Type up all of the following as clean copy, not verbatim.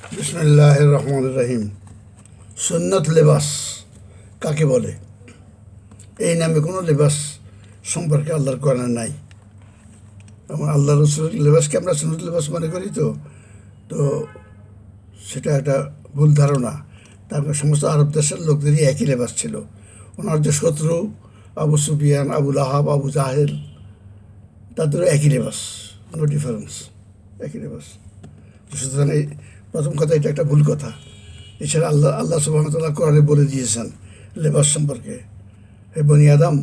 বিসমিল্লাহির রহমানির রহিম। সুন্নত লেবাস কাকে বলে? এই নামে কোনো লেবাস সম্পর্কে আল্লাহর কোরআনে নাই। এবং আল্লাহ রসুলের লেবাসকে আমরা সুন্নত লেবাস মনে করি, তো তো সেটা একটা ভুল ধারণা। তারপরে সমস্ত আরব দেশের লোকদেরই একই লেবাস ছিল। ওনার যে শত্রু আবু সুফিয়ান, আবুল আহাব, আবু জাহেল, তাদেরও একই লেবাস, নো ডিফারেন্স, একই লেবাস। সুতরাং এই প্রথম কথা, এটা একটা ভুল কথা। এছাড়া আল্লাহ সুবহানাহু ওয়া তাআলা কোরআনে বলে দিয়েছেন লেবাস সম্পর্কে, হে বনি আদম,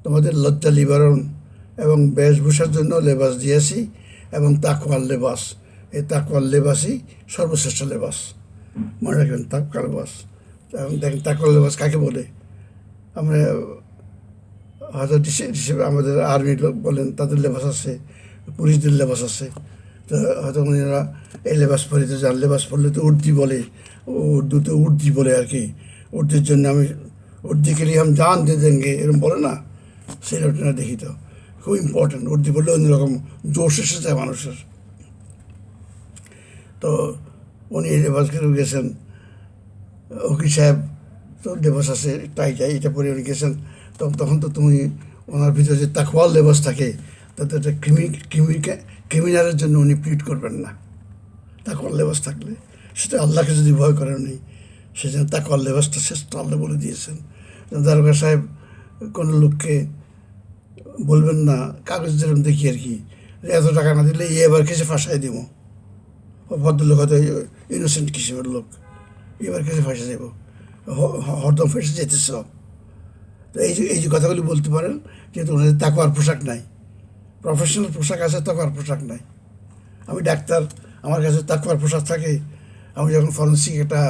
তোমাদের লজ্জা নিবারণ এবং বেশভূষার জন্য লেবাস দিয়েছি, এবং তাকওয়ার লেবাস, এই তাকওয়ার লেবাসই সর্বশ্রেষ্ঠ লেবাস। মনে রাখবেন, তাকওয়ার লেবাস। এবং দেখেন তাকওয়ার লেবাস কাকে বলে। আমরা হয়তো হিসেবে আমাদের আর্মির লোক বলেন, তাদের লেবাস আছে, পুলিশদের লেবাস আছে। তো হয়তো উনিরা এই লেবাস পরিতে যান। লেবাস পরলে তো উর্দি বলে, উর্দুতে উর্দি বলে আর কি। উর্দির জন্য আমি উর্দি के लिए हम जान दे देंगे এরকম বলে না, সেই রকমটা দেখি। তো খুব ইম্পর্টেন্ট, উর্দি বললে অন্যরকম জোশ এসে যায় মানুষের। তো উনি এই লেবাস করে গেছেন। উকিল সাহেব তো লেবাস আছে, টাই টাই এটা পরে উনি গেছেন। তখন তো তুমি ওনার ভিতরে যে তাকওয়ার লেবাস থাকে, তাতে একটা ক্রিমিনালের জন্য উনি প্লিট করবেন না। তাকওয়ার লেবাস থাকলে, সেটা আল্লাহকে যদি ভয় করেন উনি, সেই জন্য তাকওয়ার লেবাসটা শ্রেষ্ঠ আল্লাহ বলে দিয়েছেন। দারোগা সাহেব কোনো লোককে বলবেন না, কাগজ যেরকম দেখি আর কি, এত টাকা না দিলে এবার কেসে ফাঁসাই দিব। ভদ্রলোক হয়তো ইনোসেন্ট কিসিমের লোক, এবার কেসে ফাঁসে যাব, হরদম ফেসে যেতেছ। তো এই যে কথাগুলি বলতে পারেন, যেহেতু ওনাদের তাকওয়ার পোশাক নাই। প্রফেশনাল পোশাক আছে, তাকওয়ার পোশাক নাই। আমি ডাক্তার, আমার কাছে তাকওয়ার পোশাক থাকে। আমি যখন ফরেন্সিক একটা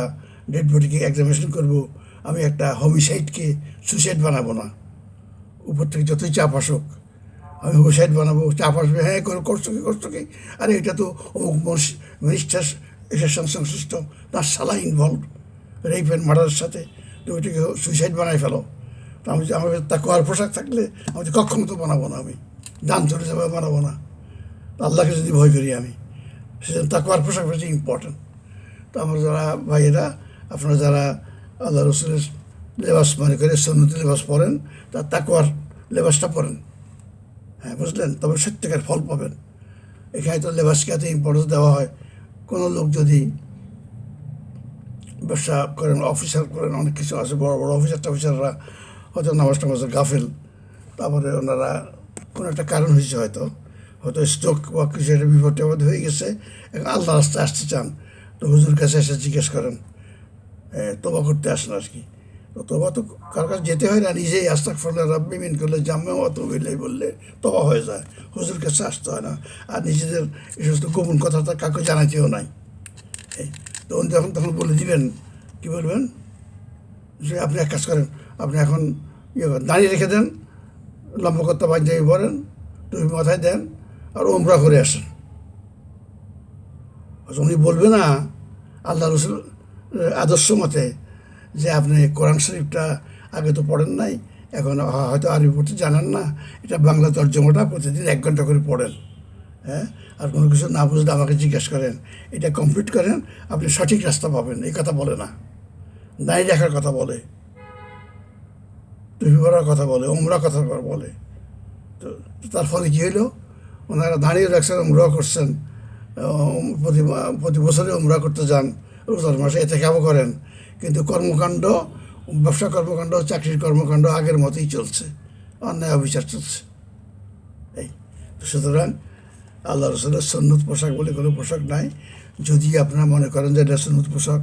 ডেড বডিকে এক্সামিনেশন করব, আমি একটা হোমিসাইডকে সুইসাইড বানাবো না। উপর থেকে যতই চাপ আসুক, আমি হোমিসাইড বানাবো। চাপ আসবে, হ্যাঁ করছো কি, আরে এটা তো অমুক মিনিস্টার এটার সঙ্গে সংশ্লিষ্ট, তার শালা ইনভলভ রেপ অ্যান্ড মার্ডারের সাথে, তুমি এটাকে সুইসাইড বানাই ফেলো। তো আমি যে আমার তাকওয়ার পোশাক থাকলে আমি তো কখনো তো বানাবো না, আমি দান চলে যাবে, বানাবো না। আল্লাহকে যদি ভয় করি আমি, সেজন্য তাকওয়ার পোশাক বেশি ইম্পর্টেন্ট। তো আমার যারা ভাইয়েরা, আপনারা যারা আল্লাহ রসুলের লেবাস মনে করে সুন্নতি লেবাস পরেন, তার তাকওয়ার লেবাসটা পরেন, হ্যাঁ বুঝলেন, তবে সত্যিকার ফল পাবেন। এখানে তো লেবাসকে এত ইম্পর্টেন্স দেওয়া হয়। কোনো লোক যদি ব্যবসা করেন, অফিসার করেন, অনেক কিছু আছে, বড় বড় অফিসাররা হয়তো নামাজের গাফেল, তারপরে ওনারা কোনো একটা কারণ হয়েছে, হয়তো স্ট্রোক বা কিছু একটা বিপদ হয়ে গেছে, আল্লাহ রাস্তায় আসতে চান, তো হুজুর কাছে এসে জিজ্ঞেস করেন, তোবা করতে আসেন আর কি। তো তোবা তো কার কাছে যেতে হয় না, নিজেই আস্তাগফিরুল্লাহ রাব্বি মিন কুল্লি জামে ওয়া আতুবু ইলাইহি বললে তোবা হয়ে যায়, হুজুর কাছে আসতে হয় না। আর নিজেদের এই সমস্ত গোপন কথাটা কাউকে জানাতেও নাই। তো উনি তখন বলে দিবেন, কী বলবেন, যে আপনি এক কাজ করেন, আপনি এখন দাঁড়িয়ে রেখে দেন, লম্বা করতে পাঞ্জাবি পরেন, টুপি মাথায় দেন, আর ওমরা করে আসেন। উনি বলবে না আল্লাহ রসুল আদর্শ মতে যে আপনি কোরআন শরীফটা আগে তো পড়েন নাই, এখন হয়তো আরবি পড়তে জানেন না, এটা বাংলা তর্জমাটা প্রতিদিন 1 ঘন্টা করে পড়েন, হ্যাঁ, আর কোনো কিছু না বুঝলে আমাকে জিজ্ঞেস করেন, এটা কমপ্লিট করেন, আপনি সঠিক রাস্তা পাবেন। এই কথা বলে না, দাঁড়িয়ে রাখার কথা বলে, টুপি পরার কথা বলে, ওমরা কথা বলে। তো তার ফলে কী হইল, ওনারা দাঁড়িয়ে রাখছেন, ওমরা করছেন, প্রতি বছরে ওমরা করতে যান রোজার মাসে, এতে কেমন করেন, কিন্তু কর্মকাণ্ড, ব্যবসা কর্মকাণ্ড, চাকরির কর্মকাণ্ড আগের মতোই চলছে, অন্যায় অবিচার চলছে। এই সুতরাং আল্লাহ রসুলের সুন্নত পোশাক বলে কোনো পোশাক নাই। যদি আপনারা মনে করেন যে এটা সুন্নত পোশাক,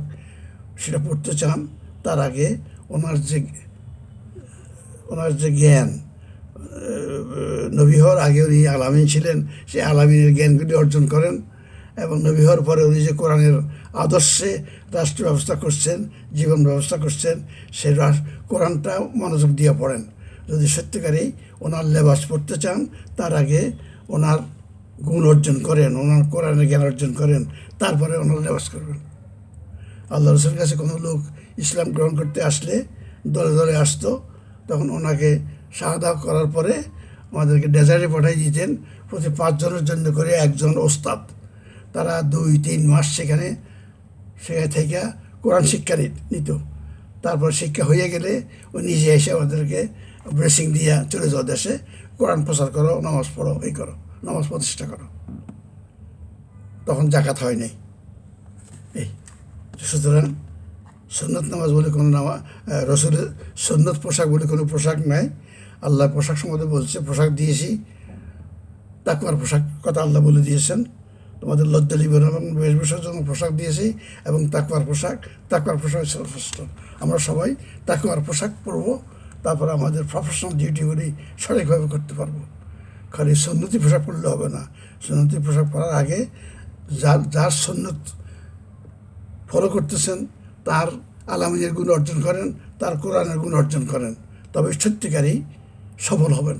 সেটা পড়তে চান, তার আগে ওনার যে জ্ঞান, নবী হওয়ার আগে উনি আলামিন ছিলেন, সেই আলামিনের জ্ঞানগুলি অর্জন করেন, এবং নবী হওয়ার পরে উনি যে কোরআনের আদর্শে রাষ্ট্র ব্যবস্থা করছেন, জীবন ব্যবস্থা করছেন, সেই কোরআনটা মনোযোগ দিয়ে পড়েন। যদি সত্যিকারেই ওনার লেবাস পড়তে চান, তার আগে ওনার গুণ অর্জন করেন, ওনার কোরআনের জ্ঞান অর্জন করেন, তারপরে ওনার লেবাস করবেন। আল্লাহ রসুলের কাছে কোনো লোক ইসলাম গ্রহণ করতে আসলে দলে দলে আসতো, তখন ওনাকে শাহাদা করার পরে আমাদেরকে ডেজার্টে পাঠিয়ে দিতেন, প্রতি 5 জনের জন্য করে একজন ওস্তাদ। তারা 2-3 মাস সেখানে থেকে কোরআন শিক্ষা নিত। তারপর শিক্ষা হয়ে গেলে ও নিজে এসে ওদেরকে ব্রেসিং দিয়া চলে যাও দেশে, কোরআন প্রচার করো, নামাজ পড়ো, এই করো, নামাজ প্রতিষ্ঠা করো। তখন জাকাত হয় নাই। এই সুতরাং সুন্নত নামাজ বলে কোনো রসুলের সুন্নত পোশাক বলে কোনো পোশাক নাই। আল্লাহ পোশাক সম্বন্ধে বলছে, পোশাক দিয়েছি, তাকওয়ার পোশাক কথা আল্লাহ বলে দিয়েছেন, তোমাদের লজ্জা লিবেন এবং বেশভূষার জন্য পোশাক দিয়েছি এবং তাকওয়ার পোশাক সর্বশ্রেষ্ঠ। আমরা সবাই তাকওয়ার পোশাক পরবো, তারপর আমাদের প্রফেশনাল ডিউটিগুলি সঠিকভাবে করতে পারবো। খালি সুন্নতি পোশাক পরলে হবে না। সুন্নতি পোশাক পরার আগে যার সুন্নত ফলো করতেছেন তার আলামিনের গুণ অর্জন করেন, তার কোরআনের গুণ অর্জন করেন, তবে সত্যিকারই সফল হবেন।